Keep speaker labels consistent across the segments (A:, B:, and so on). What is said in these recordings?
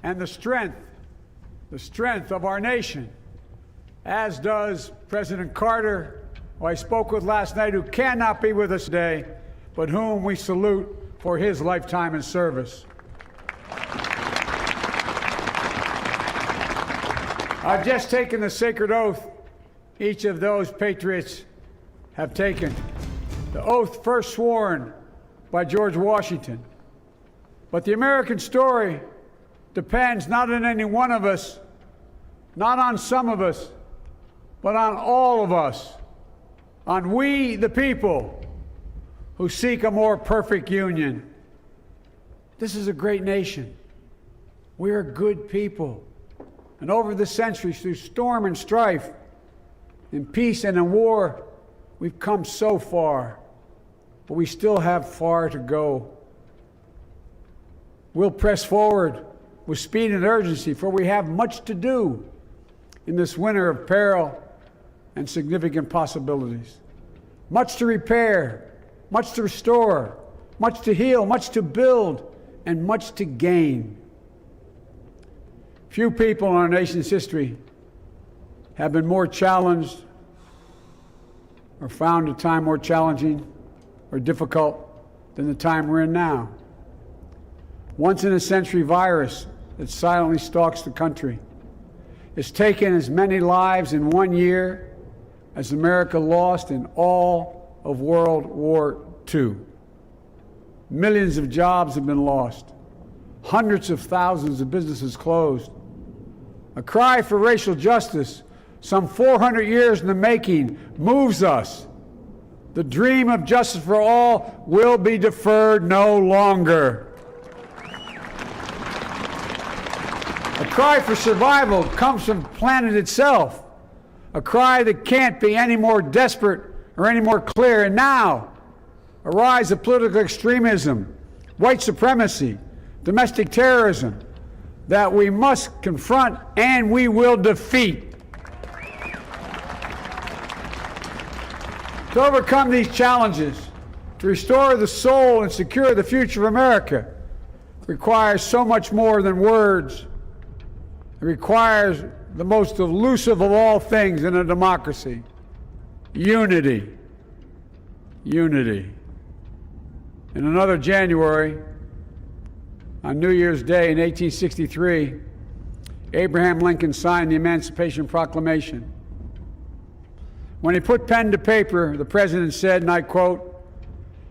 A: and the strength of our nation, as does President Carter, who I spoke with last night, who cannot be with us today, but whom we salute for his lifetime in service. I've just taken the sacred oath each of those patriots have taken, the oath first sworn by George Washington. But the American story depends not on any one of us, not on some of us, but on all of us, on we, the people, who seek a more perfect union. This is a great nation. We are good people. And over the centuries, through storm and strife, in peace and in war, we've come so far, but we still have far to go. We'll press forward with speed and urgency, for we have much to do in this winter of peril and significant possibilities. Much to repair, much to restore, much to heal, much to build, and much to gain. Few people in our nation's history have been more challenged or found a time more challenging or difficult than the time we're in now. Once-in-a-century virus that silently stalks the country. It's taken as many lives in 1 year as America lost in all of World War II. Millions of jobs have been lost. Hundreds of thousands of businesses closed. A cry for racial justice, some 400 years in the making, moves us. The dream of justice for all will be deferred no longer. A cry for survival comes from the planet itself, a cry that can't be any more desperate or any more clear. And now, a rise of political extremism, white supremacy, domestic terrorism, that we must confront and we will defeat. To overcome these challenges, to restore the soul and secure the future of America, requires so much more than words. It requires the most elusive of all things in a democracy: unity. Unity. In another January, on New Year's Day in 1863, Abraham Lincoln signed the Emancipation Proclamation. When he put pen to paper, the president said, and I quote,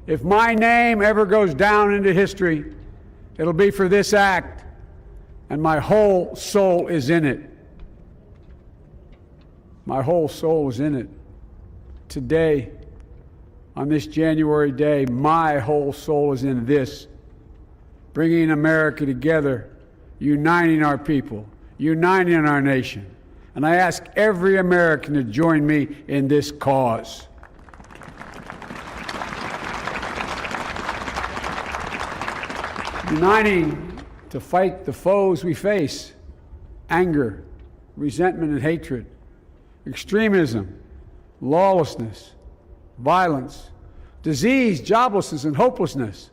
A: "If my name ever goes down into history, it'll be for this act, and my whole soul is in it." My whole soul is in it. Today, on this January day, my whole soul is in this. Bringing America together, uniting our people, uniting our nation. And I ask every American to join me in this cause. Uniting to fight the foes we face: anger, resentment and hatred, extremism, lawlessness, violence, disease, joblessness, and hopelessness.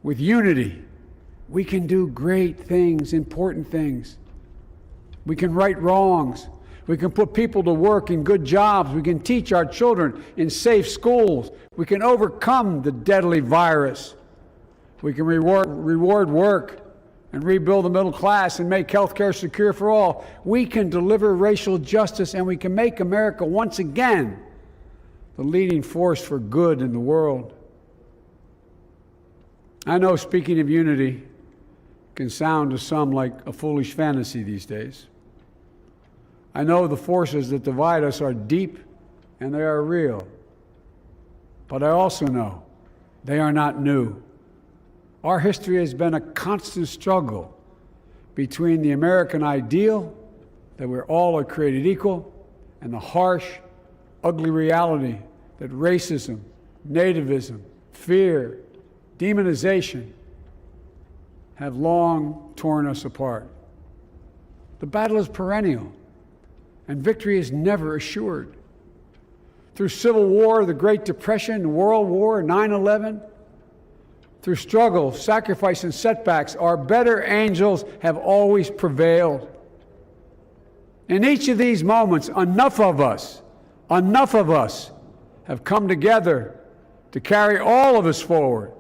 A: With unity, we can do great things, important things. We can right wrongs. We can put people to work in good jobs. We can teach our children in safe schools. We can overcome the deadly virus. We can reward work and rebuild the middle class and make health care secure for all. We can deliver racial justice, and we can make America once again the leading force for good in the world. I know speaking of unity can sound to some like a foolish fantasy these days. I know the forces that divide us are deep and they are real. But I also know they are not new. Our history has been a constant struggle between the American ideal that we're all are created equal and the harsh, ugly reality that racism, nativism, fear, demonization have long torn us apart. The battle is perennial, and victory is never assured. Through Civil War, the Great Depression, World War, 9/11, through struggle, sacrifice, and setbacks, our better angels have always prevailed. In each of these moments, enough of us have come together to carry all of us forward.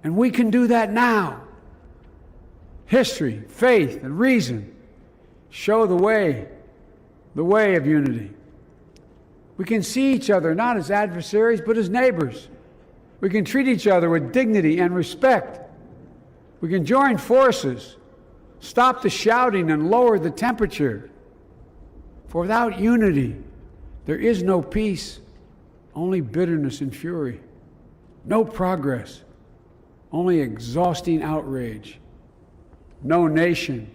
A: And we can do that now. History, faith, and reason show the way of unity. We can see each other not as adversaries, but as neighbors. We can treat each other with dignity and respect. We can join forces, stop the shouting, and lower the temperature. For without unity, there is no peace, only bitterness and fury. No progress, only exhausting outrage. No nation,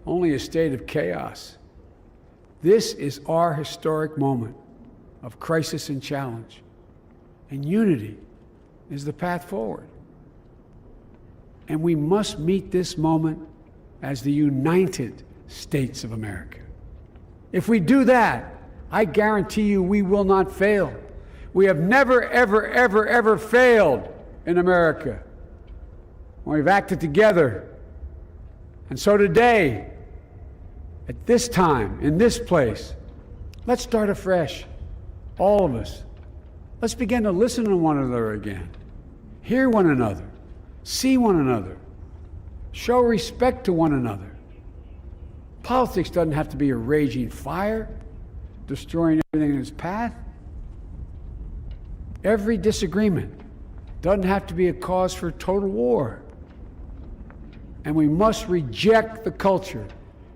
A: only a state of chaos. This is our historic moment of crisis and challenge, and unity is the path forward. And we must meet this moment as the United States of America. If we do that, I guarantee you we will not fail. We have never, ever, ever, ever failed in America when we've acted together. And so today, at this time, in this place, let's start afresh, all of us. Let's begin to listen to one another again, hear one another, see one another, show respect to one another. Politics doesn't have to be a raging fire, destroying everything in its path. Every disagreement doesn't have to be a cause for total war. And we must reject the culture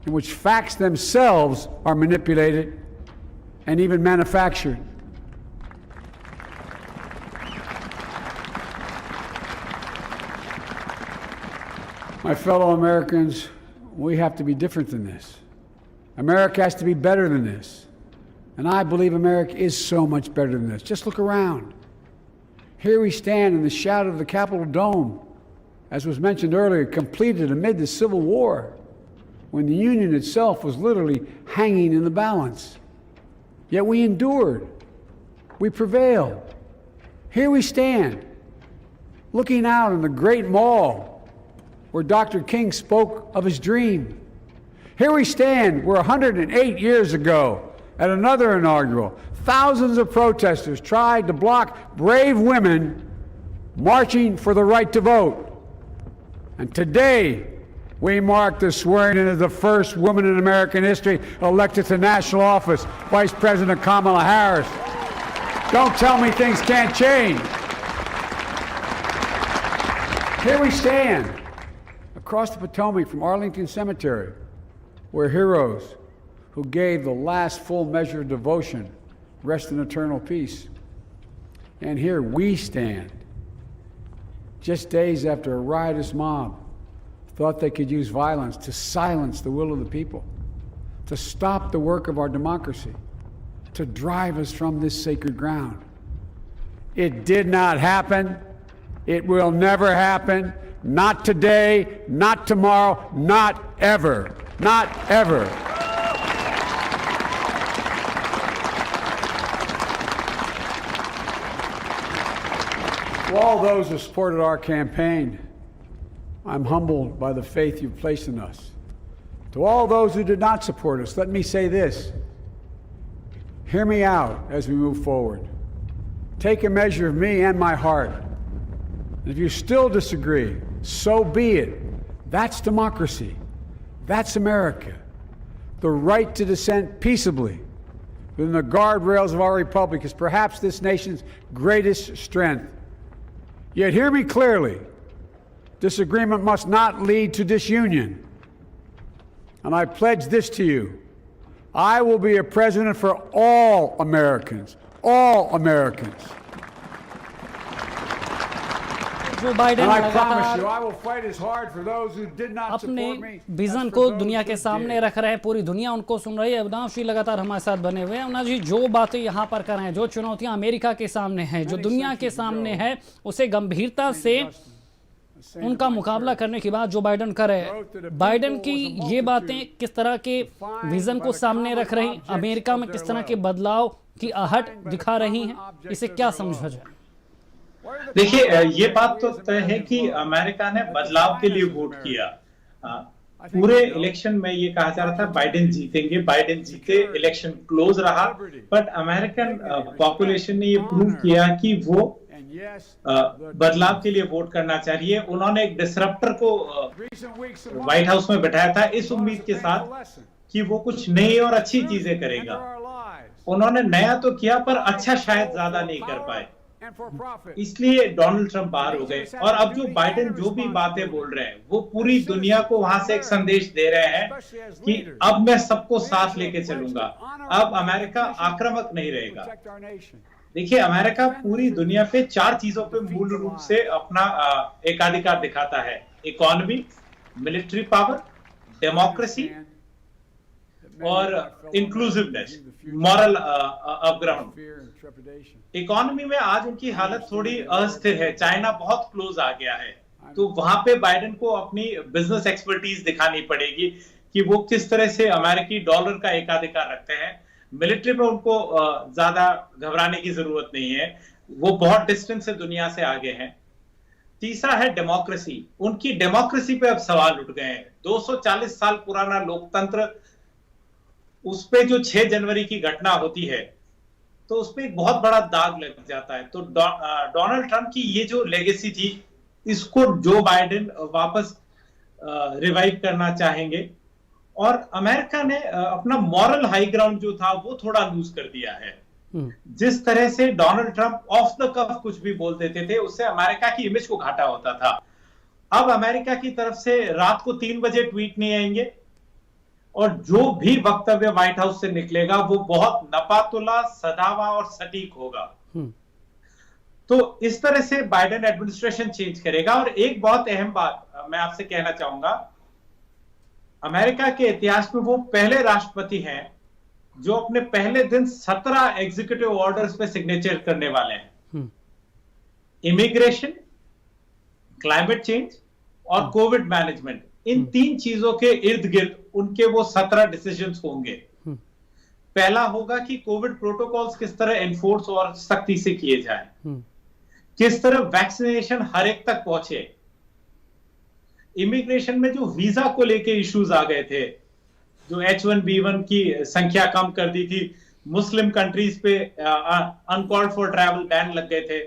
A: in which facts themselves are manipulated and even manufactured. My fellow Americans, we have to be different than this. America has to be better than this. And I believe America is so much better than this. Just look around. Here we stand in the shadow of the Capitol Dome, as was mentioned earlier, completed amid the Civil War, when the Union itself was literally hanging in the balance. Yet we endured. We prevailed. Here we stand, looking out on the great mall where Dr. King spoke of his dream. Here we stand where 108 years ago, at another inaugural, thousands of protesters tried to block brave women marching for the right to vote. And today, we mark the swearing in of the first woman in American history elected to national office, Vice President Kamala Harris. Don't tell me things can't change. Here we stand, across the Potomac from Arlington Cemetery, where heroes who gave the last full measure of devotion rest in eternal peace. And here we stand, just days after a riotous mob thought they could use violence to silence the will of the people, to stop the work of our democracy, to drive us from this sacred ground. It did not happen. It will never happen. Not today, not tomorrow, not ever. Not ever. To all those who supported our campaign, I'm humbled by the faith you've placed in us. To all those who did not support us, let me say this. Hear me out as we move forward. Take a measure of me and my heart. And if you still disagree, so be it. That's democracy. That's America. The right to dissent peaceably within the guardrails of our republic is perhaps this nation's greatest strength. Yet hear me clearly. Disagreement must not lead to disunion. And I pledge this to you. I will be a president for all Americans. All Americans.
B: Joe Biden लगातार
C: अपने vision को दुनिया के सामने रख रहे हैं, पूरी दुनिया उनको सुन रही है। अविनाश जी लगातार हमारे साथ बने हुए हैं। अविनाश जी, जो बातें यहाँ पर कर रहे हैं, जो चुनौतियां अमेरिका के सामने हैं, जो दुनिया के सामने है, उसे गंभीरता से उनका मुकाबला करने की बात जो बाइडेन कर रहे हैं, बाइडेन की ये बातें किस तरह के विजन को सामने रख रही, अमेरिका में किस तरह के बदलाव की आहट दिखा रही हैं, इसे क्या समझा जाए?
D: देखिए, ये बात तो तय है कि अमेरिका ने बदलाव के लिए वोट किया। पूरे इलेक्शन में ये कहा जा रहा था बाइडेन जीतेंगे, बाइडेन जीते, इलेक्शन क्लोज रहा, बट अमेरिकन पॉपुलेशन ने ये प्रूव किया कि वो बदलाव के लिए वोट करना चाहिए। उन्होंने एक डिसरप्टर को व्हाइट हाउस में बैठाया था इस उम्मीद के साथ कि वो कुछ नई और अच्छी चीजें करेगा। उन्होंने नया तो किया पर अच्छा शायद ज्यादा नहीं कर पाए, इसलिए डोनाल्ड ट्रंप बाहर हो गए। और अब जो बाइडेन जो भी बातें बोल रहे हैं वो पूरी दुनिया को वहां से एक संदेश दे रहे हैं कि अब मैं सबको साथ लेके चलूंगा, अब अमेरिका आक्रामक नहीं रहेगा। देखिए, अमेरिका पूरी दुनिया पे 4 चीजों पे मूल रूप से अपना एकाधिकार दिखाता है: इकोनॉमी, मिलिट्री पावर, डेमोक्रेसी और इंक्लूसिवनेस, मॉरल अपग्राउंड। इकोनॉमी में आज उनकी हालत थोड़ी अस्थिर है, चाइना बहुत क्लोज आ गया है, तो वहां पे बाइडेन को अपनी बिजनेस एक्सपर्टीज दिखानी पड़ेगी कि वो किस तरह से अमेरिकी डॉलर का एकाधिकार रखते हैं। मिलिट्री में उनको ज्यादा घबराने की जरूरत नहीं है, वो बहुत डिस्टेंस से दुनिया से आगे हैं। तीसरा है डेमोक्रेसी। उनकी डेमोक्रेसी पे अब सवाल उठ गए हैं। 240 साल पुराना लोकतंत्र, उस पे जो 6 जनवरी की घटना होती है तो उस पे एक बहुत बड़ा दाग लग जाता है। तो डोनाल्ड ट्रंप की ये जो लेगेसी थी, इसको जो बाइडेन वापस रिवाइव करना चाहेंगे। और अमेरिका ने अपना मॉरल हाई ग्राउंड जो था वो थोड़ा लूज कर दिया है। जिस तरह से डोनाल्ड ट्रंप ऑफ द कफ कुछ भी बोल देते थे, उससे अमेरिका की इमेज को घाटा होता था। अब अमेरिका की तरफ से रात को 3 बजे ट्वीट नहीं आएंगे और जो भी वक्तव्य व्हाइट हाउस से निकलेगा वो बहुत नपातुला, सदावा और सटीक होगा। तो इस तरह से बाइडेन एडमिनिस्ट्रेशन चेंज करेगा। और एक बहुत अहम बात मैं आपसे कहना चाहूंगा, अमेरिका के इतिहास में वो पहले राष्ट्रपति हैं जो अपने पहले दिन 17 एग्जीक्यूटिव ऑर्डर्स पे सिग्नेचर करने वाले हैं। इमिग्रेशन, क्लाइमेट चेंज और कोविड मैनेजमेंट, इन 3 चीजों के इर्द गिर्द उनके वो 17 डिसीजंस होंगे। पहला होगा कि कोविड प्रोटोकॉल्स किस तरह एनफोर्स और सख्ती से किए जाए, किस तरह वैक्सीनेशन हर एक तक पहुंचे। इमिग्रेशन में जो वीजा को लेके इश्यूज आ गए थे, जो H1B1 की संख्या कम कर दी थी, मुस्लिम कंट्रीज पे अनकॉल्ड फॉर ट्रैवल बैन लग गए थे,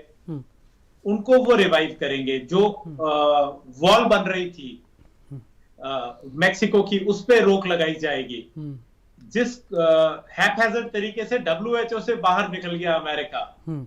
D: उनको वो रिवाइव करेंगे। जो वॉल बन रही थी मेक्सिको की, उस पे रोक लगाई जाएगी। जिस हैपहैजर्ड तरीके से WHO से बाहर निकल गया अमेरिका,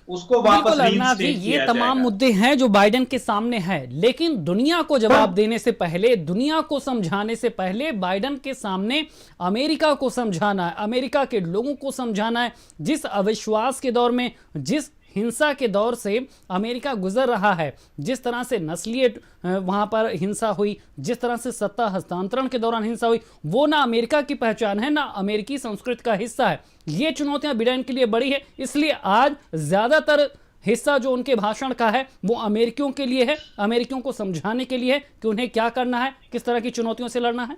D: उसको वापस रीइंस्टेट किया
C: ये तमाम मुद्दे हैं जो बाइडेन के सामने है, लेकिन दुनिया को जवाब देने से पहले, दुनिया को समझाने से पहले बाइडेन के सामने अमेरिका को समझाना है, अमेरिका के लोगों को समझाना है। जिस अविश्वास के दौर में, जिस हिंसा के दौर से अमेरिका गुजर रहा है, जिस तरह से नस्लीय वहां पर हिंसा हुई, जिस तरह से सत्ता हस्तांतरण के दौरान हिंसा हुई, वो ना अमेरिका की पहचान है, ना अमेरिकी संस्कृति का हिस्सा है। ये चुनौतियां बाइडेन के लिए बड़ी है, इसलिए आज ज्यादातर हिस्सा जो उनके भाषण का है वो अमेरिकियों के लिए है, अमेरिकियों को समझाने के लिए है कि उन्हें क्या करना है, किस तरह की चुनौतियों से लड़ना है।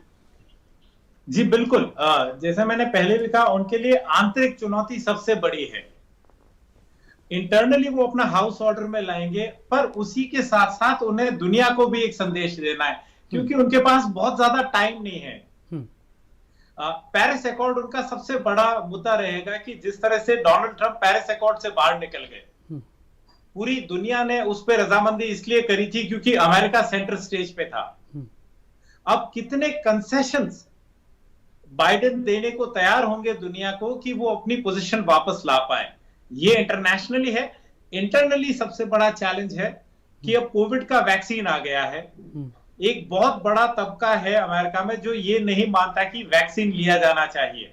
D: जी बिल्कुल, जैसा मैंने पहले भी कहा, उनके लिए आंतरिक चुनौती सबसे बड़ी है। इंटरनली वो अपना हाउस ऑर्डर में लाएंगे, पर उसी के साथ साथ उन्हें दुनिया को भी एक संदेश देना है, क्योंकि उनके पास बहुत ज्यादा टाइम नहीं है। पेरिस अकॉर्ड उनका सबसे बड़ा मुद्दा रहेगा कि जिस तरह से डोनाल्ड ट्रंप पेरिस अकॉर्ड से बाहर निकल गए, पूरी दुनिया ने उस पर रजामंदी इसलिए करी थी क्योंकि अमेरिका सेंटर स्टेज पे था। अब कितने कंसेशंस बाइडेन देने को तैयार होंगे दुनिया को कि वो अपनी पोजीशन वापस ला पाए, ये इंटरनेशनली है। इंटरनली सबसे बड़ा चैलेंज है कि अब कोविड का वैक्सीन आ गया है। एक बहुत बड़ा तबका है अमेरिका में जो ये नहीं मानता कि वैक्सीन लिया जाना चाहिए,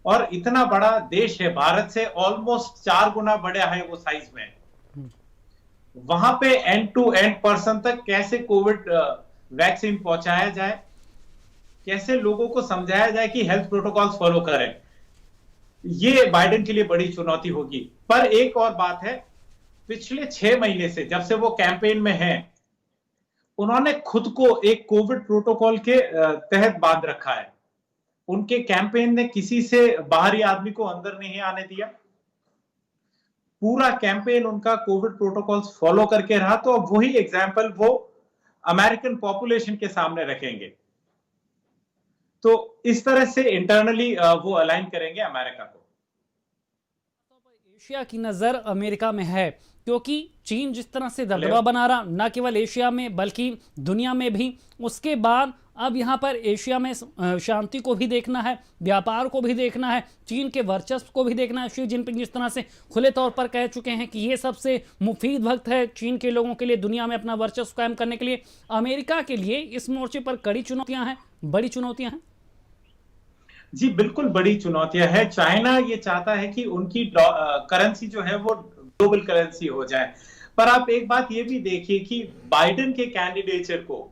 D: और इतना बड़ा देश है, भारत से ऑलमोस्ट 4 गुना बड़ा है वो साइज में। वहां पे एंड टू एंड पर्सन तक कैसे कोविड वैक्सीन पहुंचाया जाए, कैसे लोगों को समझाया जाए कि हेल्थ प्रोटोकॉल्स फॉलो करें, ये बाइडेन के लिए बड़ी चुनौती होगी। पर एक और बात है, पिछले 6 महीने से जब से वो कैंपेन में हैं, उन्होंने खुद को एक कोविड प्रोटोकॉल के तहत बांध रखा है। उनके कैंपेन ने किसी से बाहरी आदमी को अंदर नहीं आने दिया। पूरा कैंपेन उनका कोविड प्रोटोकॉल्स फॉलो करके रहा, तो अब वही एग्जाम्पल वो अमेरिकन पॉपुलेशन के सामने रखेंगे। तो इस तरह से इंटरनली वो अलाइन करेंगे अमेरिका को।
C: एशिया की नजर अमेरिका में है, क्योंकि चीन जिस तरह से दबदबा बना रहा, न केवल एशिया में बल्कि दुनिया में भी, उसके बाद अब यहाँ पर एशिया में शांति को भी देखना है, व्यापार को भी देखना है, चीन के वर्चस्व को भी देखना है। शी जिनपिंग जिस तरह से खुले तौर पर कह चुके हैं कि ये सबसे मुफीद वक्त है चीन के लोगों के लिए दुनिया में अपना वर्चस्व कायम करने के लिए। अमेरिका के लिए इस मोर्चे पर कड़ी चुनौतियां हैं, बड़ी चुनौतियां हैं।
D: जी बिल्कुल बड़ी चुनौतियां है। चाइना ये चाहता है कि उनकी करेंसी जो है वो ग्लोबल करेंसी हो जाए, पर आप एक बात ये भी देखिए कि बाइडेन के कैंडिडेचर को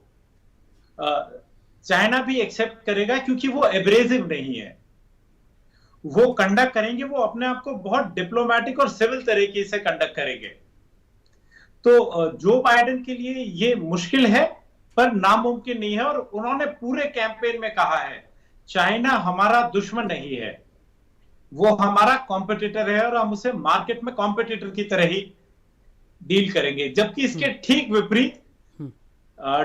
D: चाइना भी एक्सेप्ट करेगा, क्योंकि वो एब्रेसिव नहीं है। वो कंडक्ट करेंगे, वो अपने आप को बहुत डिप्लोमेटिक और सिविल तरीके से कंडक्ट करेंगे। तो जो बाइडेन के लिए ये मुश्किल है पर नामुमकिन नहीं है। और उन्होंने पूरे कैंपेन में कहा है चाइना हमारा दुश्मन नहीं है, वो हमारा कॉम्पिटिटर है और हम उसे मार्केट में कॉम्पिटिटर की तरह ही डील करेंगे। जबकि इसके ठीक विपरीत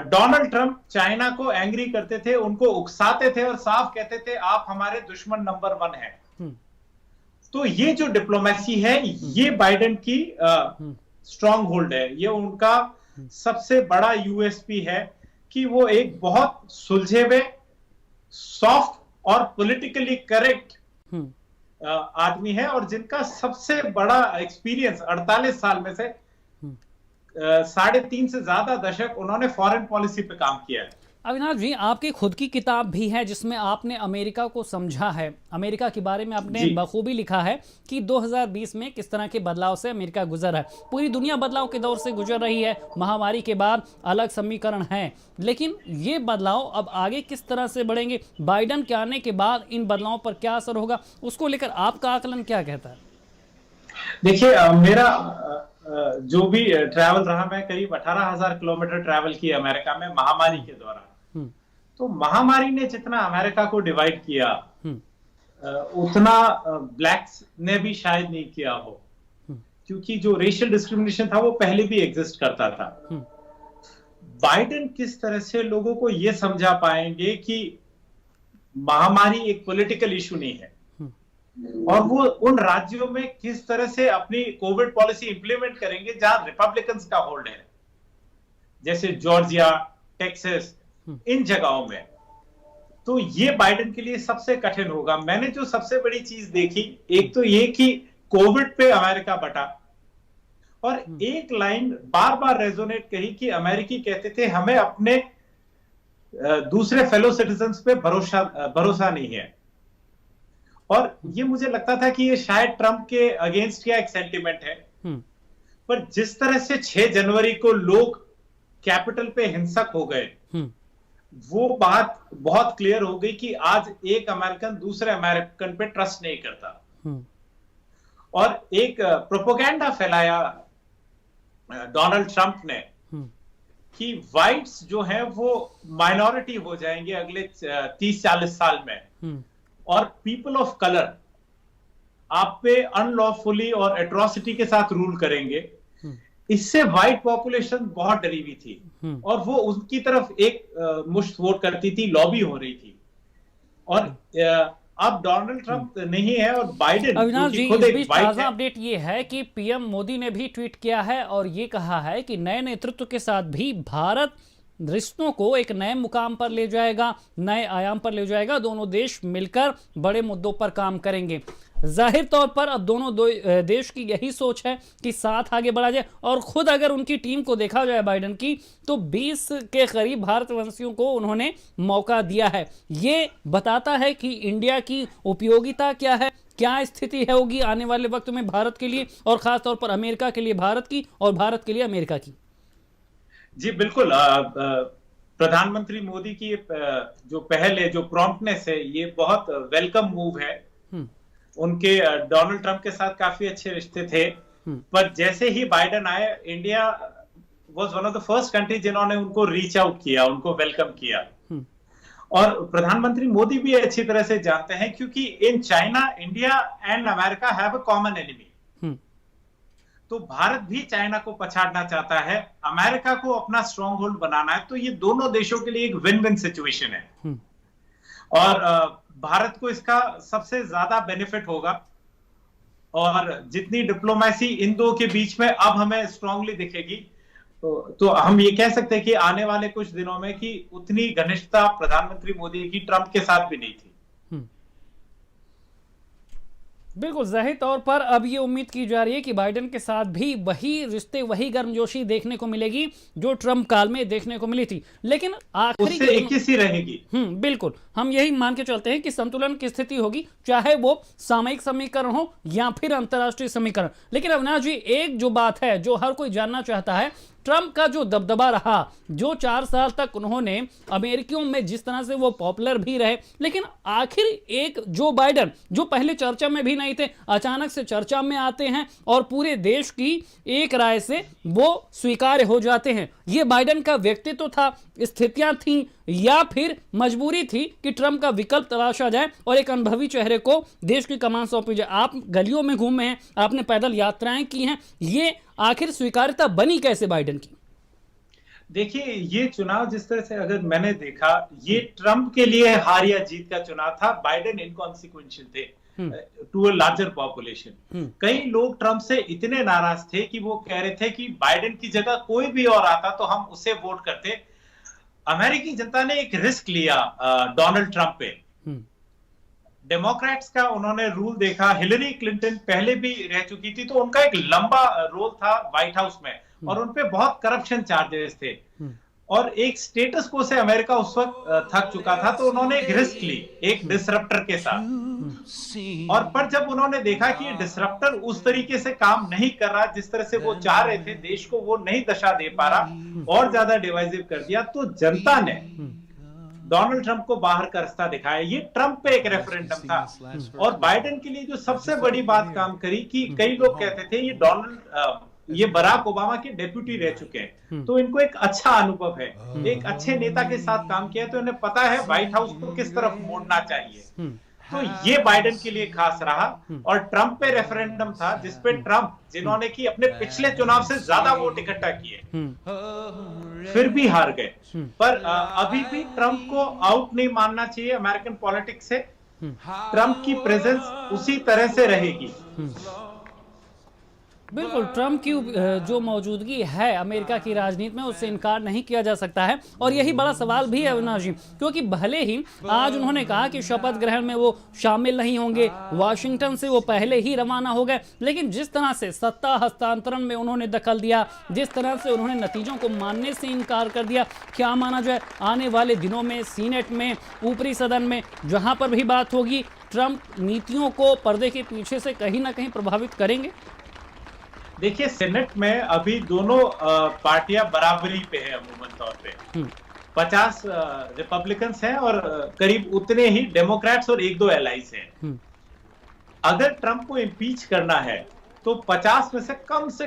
D: डोनाल्ड ट्रंप चाइना को एंग्री करते थे, उनको उकसाते थे और साफ कहते थे आप हमारे दुश्मन नंबर 1 हैं। तो ये जो डिप्लोमेसी है ये बाइडेन की स्ट्रॉन्ग होल्ड है, ये उनका सबसे बड़ा यूएसपी है कि वो एक बहुत सुलझे हुए, सॉफ्ट और पॉलिटिकली करेक्ट आदमी है और जिनका सबसे बड़ा एक्सपीरियंस 48 साल में से 3.5 से ज्यादा दशक उन्होंने फॉरेन पॉलिसी पे काम किया है।
C: अविनाश जी, आपकी खुद की किताब भी है जिसमें आपने अमेरिका को समझा है, अमेरिका के बारे में आपने बखूबी लिखा है कि 2020 में किस तरह के बदलाव से अमेरिका गुजर है। पूरी दुनिया बदलाव के दौर से गुजर रही है, महामारी के बाद अलग समीकरण है, लेकिन ये बदलाव अब आगे किस तरह से बढ़ेंगे, बाइडेन के आने के बाद इन बदलावों पर क्या असर होगा, उसको लेकर आपका आकलन क्या कहता है?
D: देखिए, मेरा जो भी ट्रैवल रहा, मैं करीब 18,000 किलोमीटर ट्रैवल किया अमेरिका में महामारी के दौरान। तो महामारी ने जितना अमेरिका को डिवाइड किया उतना ब्लैक्स ने भी शायद नहीं किया हो, क्योंकि जो रेशियल डिस्क्रिमिनेशन था वो पहले भी एग्जिस्ट करता था। बाइडेन किस तरह से लोगों को ये समझा पाएंगे कि महामारी एक पॉलिटिकल इशू नहीं है, और वो उन राज्यों में किस तरह से अपनी कोविड पॉलिसी इंप्लीमेंट करेंगे जहां रिपब्लिकन्स का होल्ड है, जैसे जॉर्जिया, टेक्सास, इन जगहों में। तो ये बाइडेन के लिए सबसे कठिन होगा। मैंने जो सबसे बड़ी चीज देखी, एक तो ये कि कोविड पे अमेरिका बटा, और एक लाइन बार बार रेजोनेट कही कि अमेरिकी कहते थे हमें अपने दूसरे फेलो सिटीजन्स पे भरोसा नहीं है। और ये मुझे लगता था कि ये शायद ट्रंप के अगेंस्ट क्या एक सेंटिमेंट है, पर जिस तरह से 6 जनवरी को लोग कैपिटल पे हिंसक हो गए, वो बात बहुत क्लियर हो गई कि आज एक अमेरिकन दूसरे अमेरिकन पे ट्रस्ट नहीं करता। और एक प्रोपेगेंडा फैलाया डोनाल्ड ट्रंप ने कि व्हाइट्स जो हैं वो माइनॉरिटी हो जाएंगे अगले 30-40 साल में, और पीपल ऑफ कलर आप पे अनलॉफुली और एट्रोसिटी के साथ रूल करेंगे। इससे व्हाइट पॉपुलेशन बहुत डरी हुई थी और वो उनकी तरफ एक मुश्त वोट करती थी, लॉबी हो रही थी। और अब डोनाल्ड ट्रंप नहीं है और बाइडेन।
C: अविनाश जी, इस बीच ताजा अपडेट ये है कि पीएम मोदी ने भी ट्वीट किया है और ये कहा है कि नए नेतृत्व के साथ भी भारत रिश्तों को एक नए मुकाम पर ले जाएगा, नए आयाम पर ले जाएगा। दोनों देश मिलकर बड़े मुद्दों पर काम करेंगे। जाहिर तौर पर अब दोनों देश की यही सोच है कि साथ आगे बढ़ा जाए। और खुद अगर उनकी टीम को देखा जाए बाइडेन की, तो 20 के करीब भारतवंशियों को उन्होंने मौका दिया है। ये बताता है कि इंडिया की उपयोगिता क्या है, क्या स्थिति है होगी आने वाले वक्त में भारत के लिए, और खासतौर पर अमेरिका के लिए भारत की और भारत के लिए अमेरिका की।
D: जी बिल्कुल, प्रधानमंत्री मोदी की जो पहल है, जो प्रॉम्प्टनेस है, ये बहुत वेलकम मूव है। उनके डोनाल्ड ट्रंप के साथ काफी अच्छे रिश्ते थे, पर जैसे ही बाइडेन आए, India was one of the first country जिन्होंने उनको रीच आउट किया, उनको वेलकम किया। और प्रधानमंत्री मोदी भी अच्छी तरह से जानते हैं, क्योंकि in China, India and America have a common enemy. तो भारत भी चाइना को पछाड़ना चाहता है, अमेरिका को अपना स्ट्रॉन्ग होल्ड बनाना है, तो ये दोनों देशों के लिए एक विन विन सिचुएशन है। और भारत को इसका सबसे ज्यादा बेनिफिट होगा। और जितनी डिप्लोमेसी इन दो के बीच में अब हमें स्ट्रांगली दिखेगी, तो हम ये कह सकते हैं कि आने वाले कुछ दिनों में कि उतनी घनिष्ठता प्रधानमंत्री मोदी की ट्रंप के साथ भी नहीं थी।
C: बिल्कुल जाहिर तौर पर अब ये उम्मीद की जा रही है कि बाइडेन के साथ भी वही रिश्ते, वही गर्मजोशी देखने को मिलेगी जो ट्रंप काल में देखने को मिली थी। लेकिन आखिरी
D: उससे 21 ही रहेगी।
C: बिल्कुल, हम यही मान के चलते हैं कि संतुलन की स्थिति होगी, चाहे वो सामयिक समीकरण हो या फिर अंतर्राष्ट्रीय समीकरण। लेकिन अविनाश जी, एक जो बात है जो हर कोई जानना चाहता है, ट्रंप का जो दबदबा रहा, जो 4 साल तक उन्होंने अमेरिकियों में जिस तरह से वो पॉपुलर भी रहे, लेकिन आखिर एक जो बाइडेन जो पहले चर्चा में भी नहीं थे, अचानक से चर्चा में आते हैं और पूरे देश की एक राय से वो स्वीकार्य हो जाते हैं। ये बाइडेन का व्यक्तित्व था, स्थितियां थी, या फिर मजबूरी थी कि ट्रंप का विकल्प तलाशा जाए और एक अनुभवी चेहरे को देश की कमान सौंपी जाए? आप गलियों में घूमे हैं, आपने पैदल यात्राएं की हैं, ये आखिर स्वीकार्यता बनी कैसे बाइडेन की?
D: देखिए, ये चुनाव जिस तरह से अगर मैंने देखा, ये ट्रंप के लिए हार या जीत का चुनाव था। बाइडेन इनकॉन्सिक्वेंशियल थे टू अ लार्जर पॉपुलेशन। कई लोग ट्रंप से इतने नाराज थे कि वो कह रहे थे कि बाइडेन की जगह कोई भी और आता तो हम उसे वोट करते। अमेरिकी जनता ने एक रिस्क लिया डोनाल्ड ट्रंप पे। डेमोक्रेट्स का उन्होंने रूल देखा, हिलरी क्लिंटन पहले भी रह चुकी थी, तो उनका एक लंबा रोल था व्हाइट हाउस में और उनपे बहुत करप्शन चार्जेस थे और एक स्टेटस को से अमेरिका उस वक्त थक चुका था, तो उन्होंने एक रिस्क ली एक डिसरप्टर के साथ। और पर जब उन्होंने देखा कि ये डिसरप्टर उस तरीके से काम नहीं कर रहा जिस तरह से वो चाह रहे थे, देश को वो नहीं दशा दे पा रहा और ज्यादा डिवाइसिव कर दिया, तो जनता ने डोनाल्ड ट्रंप को बाहर का रास्ता दिखाया। ये ट्रंप पे एक रेफरेंडम था। और बाइडेन के लिए जो सबसे बड़ी बात काम करी कि कई लोग कहते थे ये बराक ओबामा के डेप्यूटी रह चुके हैं, तो इनको एक अच्छा अनुभव है, एक अच्छे नेता के साथ काम किया, तो इन्हें पता है व्हाइट हाउस को किस तरफ मोड़ना चाहिए। तो ये बाइडेन के लिए खास रहा। और ट्रंप पे रेफरेंडम था जिसपे ट्रंप, जिन्होंने की अपने पिछले चुनाव से ज्यादा वोट इकट्ठा किए, फिर भी हार गए। पर अभी भी ट्रंप को आउट नहीं मानना चाहिए अमेरिकन पॉलिटिक्स से। ट्रंप की प्रेजेंस उसी तरह से रहेगी।
C: बिल्कुल, ट्रंप की जो मौजूदगी है अमेरिका की राजनीति में, उससे इनकार नहीं किया जा सकता है। और यही बड़ा सवाल भी है अविनाश जी, क्योंकि भले ही आज उन्होंने कहा कि शपथ ग्रहण में वो शामिल नहीं होंगे, वाशिंगटन से वो पहले ही रवाना हो गए, लेकिन जिस तरह से सत्ता हस्तांतरण में उन्होंने दखल दिया, जिस तरह से उन्होंने नतीजों को मानने से इनकार कर दिया, क्या माना जाए आने वाले दिनों में सीनेट में, ऊपरी सदन में, जहां पर भी बात होगी, ट्रंप नीतियों को पर्दे के पीछे से कहीं ना कहीं प्रभावित करेंगे?
D: देखिए, सेनेट में अभी दोनों पार्टियां बराबरी पे है अमूमन तौर पे। 50 रिपब्लिकन्स हैं और करीब उतने ही डेमोक्रेट्स और 1-2 एलाइज हैं। अगर ट्रंप को इम्पीच करना है तो 50 में से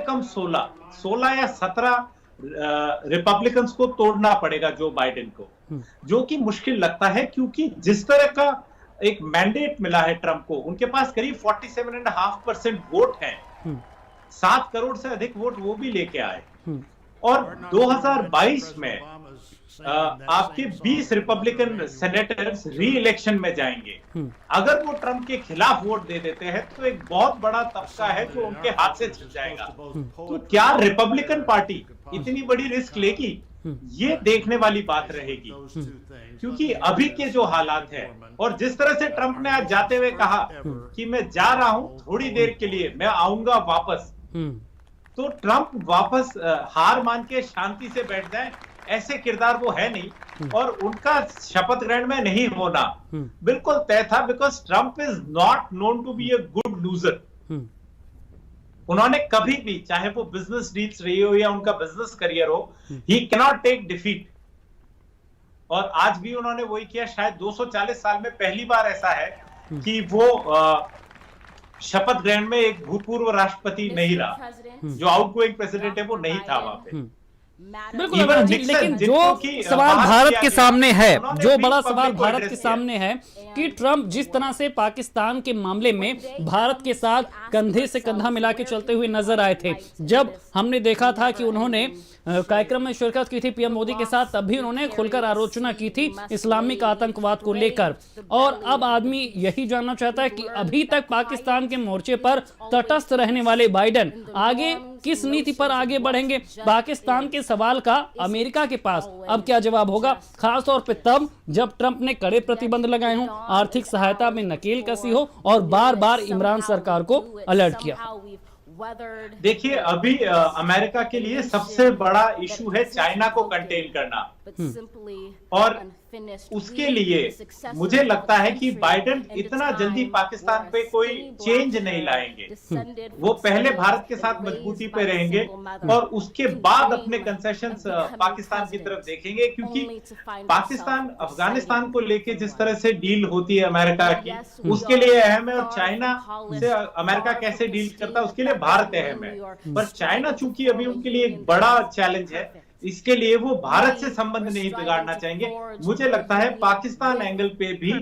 D: कम 16 या 17 रिपब्लिकन्स को तोड़ना पड़ेगा जो बाइडेन को, जो कि मुश्किल लगता है, क्योंकि जिस तरह का एक मैंडेट मिला है ट्रंप को, उनके पास करीब 47.5% वोट है। 7 करोड़ से अधिक वोट वो भी लेके आए। और 2022 में आपके 20 रिपब्लिकन सेनेटर्स री इलेक्शन में जाएंगे। अगर वो ट्रंप के खिलाफ वोट दे देते हैं तो एक बहुत बड़ा तबका है जो उनके हाथ से छिन जाएगा। तो क्या रिपब्लिकन पार्टी इतनी बड़ी रिस्क लेगी, ये देखने वाली बात रहेगी। क्योंकि अभी के जो हालात है और जिस तरह से ट्रंप ने आज जाते हुए कहा कि मैं जा रहा हूं थोड़ी देर के लिए, मैं आऊंगा वापस, तो ट्रंप वापस हार मान के शांति से बैठ जाए, ऐसे किरदार वो है नहीं। और उनका शपथ ग्रहण में नहीं होना बिल्कुल तय था, because Trump is not known to be a good loser. उन्होंने कभी भी, चाहे वो बिजनेस डील्स रही हो या उनका बिजनेस करियर हो, ही कैनॉट टेक डिफीट। और आज भी उन्होंने वही किया। शायद 240 साल में पहली बार ऐसा है कि वो शपथ ग्रहण में एक भूतपूर्व राष्ट्रपति नहीं रहा, जो आउटगोइंग प्रेसिडेंट है वो नहीं था वहां पे।
C: बिल्कुल अविनाश जी, लेकिन जो सवाल भारत के सामने है, जो बड़ा सवाल भारत के सामने है कि ट्रंप जिस तरह से पाकिस्तान के मामले में भारत के साथ कंधे से कंधा मिला के चलते हुए नजर आए थे। जब हमने देखा था कि उन्होंने कार्यक्रम में शिरकत की थी पीएम मोदी के साथ, तब भी उन्होंने खुलकर आलोचना की थी इस्लामिक आतंकवाद को लेकर। और अब आदमी यही जानना चाहता है कि अभी तक पाकिस्तान के मोर्चे पर तटस्थ रहने वाले बाइडेन आगे किस नीति पर आगे बढ़ेंगे। पाकिस्तान के सवाल का अमेरिका के पास अब क्या जवाब होगा, खासतौर पर तब जब ट्रंप ने कड़े प्रतिबंध लगाए हों, आर्थिक सहायता में नकेल कसी हो और बार बार इमरान सरकार को अलर्ट किया।
D: देखिए, अभी अमेरिका के लिए सबसे बड़ा इशू है चाइना को कंटेन करना, और उसके लिए मुझे लगता है कि बाइडेन इतना जल्दी पाकिस्तान पे कोई चेंज नहीं लाएंगे। वो पहले भारत के साथ मजबूती पे रहेंगे और उसके बाद अपने कंसेशंस पाकिस्तान की तरफ देखेंगे, क्योंकि पाकिस्तान अफगानिस्तान को लेके जिस तरह से डील होती है अमेरिका की, उसके लिए अहम है, और चाइना से अमेरिका कैसे डील करता है उसके लिए भारत अहम है। पर चाइना चूंकि अभी उनके लिए एक बड़ा चैलेंज है, इसके लिए वो भारत से संबंध नहीं बिगाड़ना चाहेंगे। मुझे लगता है पाकिस्तान एंगल पे भी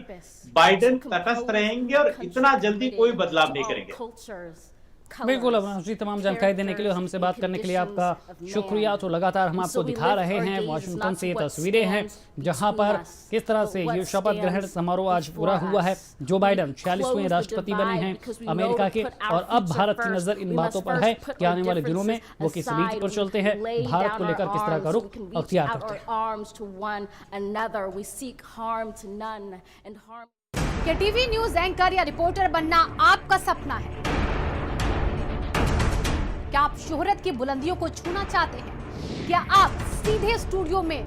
D: बाइडेन तटस्थ रहेंगे और इतना जल्दी कोई बदलाव नहीं करेंगे।
C: बिल्कुल अविनाश जी, तमाम जानकारी देने के लिए और हमसे बात करने के लिए आपका शुक्रिया। तो लगातार हम आपको दिखा रहे हैं वाशिंगटन से ये तस्वीरें हैं जहां पर किस तरह से ये शपथ ग्रहण समारोह आज पूरा हुआ है। जो बाइडेन 46वें राष्ट्रपति बने हैं अमेरिका के, और अब भारत की नजर इन बातों पर है कि आने वाले दिनों में वो किस नीति पर चलते हैं, भारत को लेकर किस तरह का रुख अख्तियार करते हैं।
E: क्या टीवी न्यूज एंकर या रिपोर्टर बनना आपका सपना है? क्या आप शोहरत की बुलंदियों को छूना चाहते हैं? क्या आप सीधे स्टूडियो में